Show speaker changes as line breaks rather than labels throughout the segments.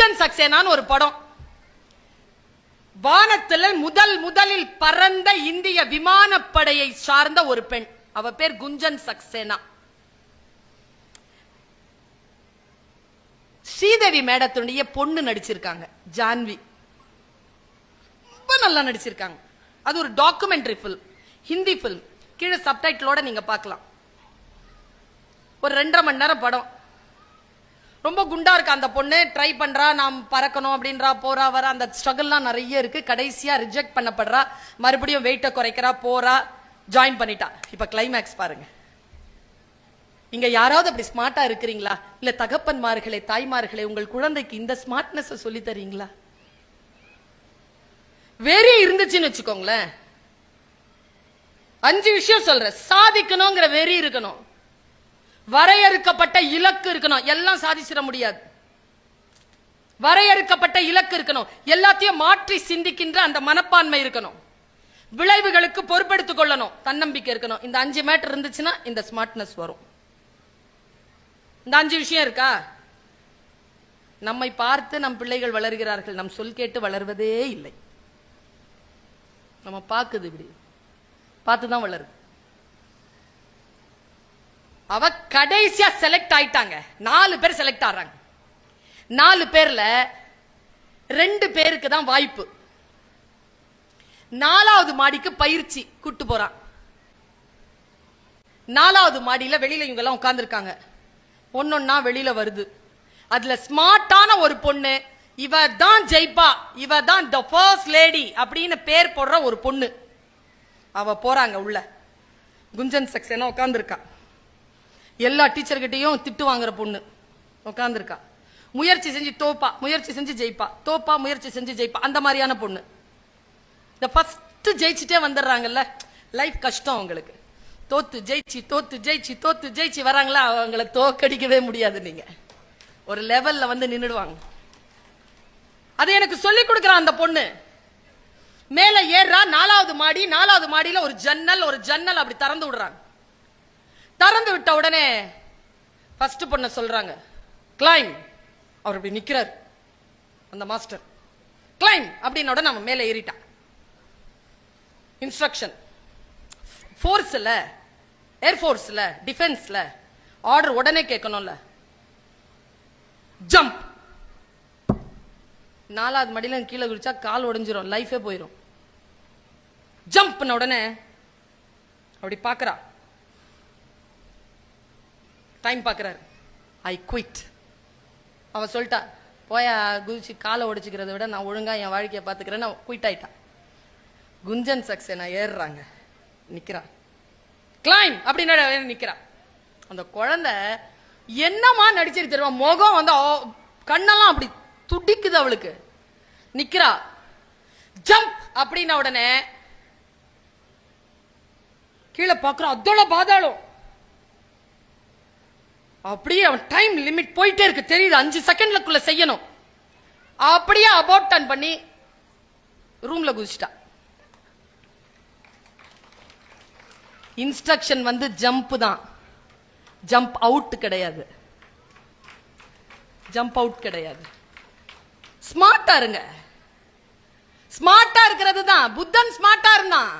குஞ்சன் சக்சேனான்னு ஒரு படம். வானத்தில் முதலில் பறந்த இந்திய விமானப்படையை சார்ந்த ஒரு பெண். அவ பேர் குஞ்சன் சக்சேனா. ஸ்ரீதேவி மேடத்துடைய பொண்ணு நடிச்சிருக்காங்க, ஜான்வி. ரொம்ப நல்லா நடிச்சிருக்காங்க. அது ஒரு டாக்குமெண்ட்ரி பிலிம், ஹிந்தி பிலிம். கீழே சப்டைட்டிலோட நீங்க பார்க்கலாம். ஒரு 2.5 மணி நேரம் படம். ரொம்ப குண்டா இருக்கு அந்த பொண்ணு. ட்ரை பண்றா, நாம் பறக்கணும் அப்படின்றா, போறா வர, அந்த ஸ்ட்ரகிள்லாம் நிறைய இருக்கு. கடைசியா ரிஜெக்ட் பண்ணப்படுறா, மறுபடியும் வெயிட்ட குறைக்கிறா, போறா, ஜாயின் பண்ணிட்டா. இப்ப கிளைமேக்ஸ் பாருங்க. இங்க யாராவது அப்படி ஸ்மார்ட்டா இருக்கிறீங்களா? இல்ல தகப்பன்மார்களே, தாய்மார்களே, உங்கள் குழந்தைக்கு இந்த ஸ்மார்ட்னஸ் சொல்லி தரீங்களா? வெறி இருந்துச்சுன்னு வச்சுக்கோங்களேன். 5 விஷயம் சொல்றேன். சாதிக்கணுங்கிற வெறி இருக்கணும், வரையறுக்கப்பட்ட இலக்கு இருக்கணும். எல்லாம் சாதிச்சிட முடியாது. வரையறுக்கப்பட்ட இலக்கு இருக்கணும். எல்லாத்தையும் மாற்றி சிந்திக்கின்ற அந்த மனப்பான்மை இருக்கணும். விளைவுகளுக்கு பொறுப்பெடுத்துக் கொள்ளணும், தன்னம்பிக்கை இருக்கணும். இந்த 5 மேட்டர் இருந்துச்சுன்னா இந்த ஸ்மார்ட்னஸ் வரும். இந்த 5 விஷயம் இருக்கா? நம்மை பார்த்து நம் பிள்ளைகள் வளர்கிறார்கள். நம் சொல் கேட்டு வளர்வதே இல்லை. நம்ம பார்க்குது, இப்படி பார்த்துதான் வளருது. அவ கடைசியா செலக்ட் ஆயிட்டாங்க. 4 பேர் செலக்ட் ஆறாங்க. 4 பேர்ல 2 பேருக்கு தான் வாய்ப்பு. 4வது மாடிக்கு பயிற்சி கூட்டு போறான். 4வது மாடியில வெளியில இவங்க எல்லாம் உட்கார்ந்து இருக்காங்க. ஒன்னொன்னா வெளியில வருது. அதுல ஸ்மார்ட்டான ஒரு பொண்ணு, இவ தான் ஜெயிப்பா, இவ தான் தி ஃபர்ஸ்ட் லேடி அப்படின்னு பேர் போடுற ஒரு பொண்ணு. அவ போறாங்க உள்ள. குஞ்சன் சக்சேனா உட்கார்ந்து இருக்கா. எல்லா டீச்சர்கிட்டையும் திட்டு வாங்குற பொண்ணு உட்கார்ந்துருக்கா. முயற்சி செஞ்சு தோப்பா, முயற்சி செஞ்சு ஜெயிப்பா, தோப்பா, முயற்சி செஞ்சு ஜெயிப்பா, அந்த மாதிரியான பொண்ணு. இந்த ஃபர்ஸ்ட் ஜெயிச்சுட்டே வந்துடுறாங்கல்ல, லைஃப் கஷ்டம் அவங்களுக்கு. தோத்து ஜெயிச்சு தோத்து ஜெயிச்சு தோத்து ஜெயிச்சு வராங்களா, அவங்களை தோக்கடிக்கவே முடியாது. நீங்க ஒரு லெவல்ல வந்து நின்னுடுவாங்க. அது எனக்கு சொல்லி கொடுக்குறான் அந்த பொண்ணு. மேல ஏறா, 4வது மாடி. 4வது மாடியில ஒரு ஜன்னல் அப்படி திறந்து விடுறாங்க. திறந்து விட்ட உடனே ஃபர்ஸ்ட் பொண்ண சொல்றாங்க, கிளைம். அவர் அப்படி நிக்கிறார் அந்த மாஸ்டர். கிளைம் அப்படின்ன உடனே நம்ம மேல ஏறிட்டா. இன்ஸ்ட்ரக்ஷன் ஃபோர்ஸ்ல, ஏர்ஃபோர்ஸ்ல, டிஃபென்ஸ்ல ஆர்டர் உடனே கேட்கணும்ல. ஜம்ப். 4வது மடியில கீழே குதிச்சா கால் உடைஞ்சிரும், லைஃபே போயிடும். ஜம்ப் உடனே அப்படி பாக்குறா. டைம் பாக்குறாரு. I quit. அவ சொல்லிட்டா, போயா குதிச்சு காலை உடைச்சுக்கிறத விட நான் ஒழுங்கா என் வாழ்க்கையை பாத்துக்கிறேன்னு குவிட் ஆயிட்டா. குஞ்சன் சக்சேனா ஏறுறாங்க, நிக்கிறா. கிளைம் அப்படின்னு நிக்கிறா. அந்த குழந்தை என்னமா நடிச்சிருக்கு தெரியுமா? முகம் வந்து கண்ணெல்லாம் அப்படி துடிக்குது அவளுக்கு. நிக்கிறா. ஜம்ப் அப்படின்ன உடனே கீழே பாக்குறோம், அதோட பாதாளம். அப்படியே அவன் டைம் லிமிட் போயிட்டே இருக்கு, தெரியுது. 5 செகண்ட்லக்குள்ள செய்யணும். அப்படியே அபோர்ட் டர்ன் பண்ணி ரூம்ல குதிச்சிட்டா. இன்ஸ்ட்ரக்ஷன் வந்து ஜம்ப் தான், ஜம்ப் அவுட் கிடையாது. ஜம்ப் அவுட் கிடையாது. ஸ்மார்ட்டா இருங்க. ஸ்மார்ட்டா இருக்கிறது தான். புத்தன் ஸ்மார்ட்டா இருந்தான்.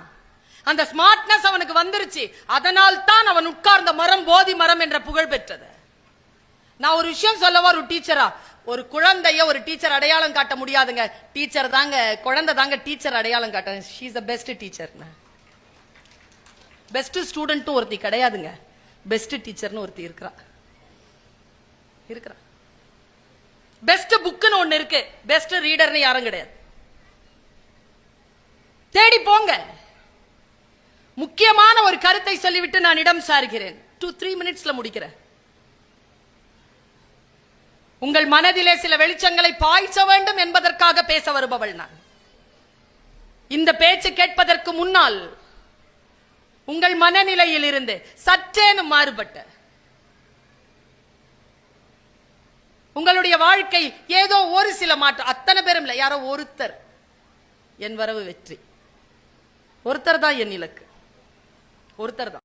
அந்த ஸ்மார்ட்னஸ் அவனுக்கு வந்துருச்சு. அதனால் தான் அவன் உட்கார்ந்த மரம் போதி மரம் என்ற புகழ் பெற்றது. நான் ஒரு விஷயம் சொல்லவா, ஒரு டீச்சரா, ஒரு குழந்தைய ஒரு டீச்சர் அடையாளம் காட்ட முடியாதுங்க. டீச்சர் தாங்க, குழந்தை தாங்க டீச்சர் அடையாளம் காட்ட. She is the best teacher. Best student ஒருத்தி கிடையாதுங்க, பெஸ்ட் டீச்சர்னு ஒருத்தி இருக்கிறா. பெஸ்ட் புக்னு ஒண்ணு இருக்கு, பெஸ்ட் ரீடர்னு யாரும் கிடையாது. தேடி போங்க. முக்கியமான ஒரு கருத்தை சொல்லிவிட்டு நான் இடம் சார்கிறேன். 2-3 மினிட்ஸ்ல முடிக்கிறேன். உங்கள் மனதிலே சில வெளிச்சங்களை பாய்ச்ச வேண்டும் என்பதற்காக பேச வருபவள் நான். இந்த பேச்சு கேட்பதற்கு முன்னால் உங்கள் மனநிலையில் இருந்து சற்றேனும் மாறுபட்ட உங்களுடைய வாழ்க்கை ஏதோ ஒரு சில மாற்றம், அத்தனை பேரும் இல்லை, யாரோ ஒருத்தர், என் வரவு வெற்றி. ஒருத்தர் தான் என் இலக்கு. ஒருத்தர் தான்.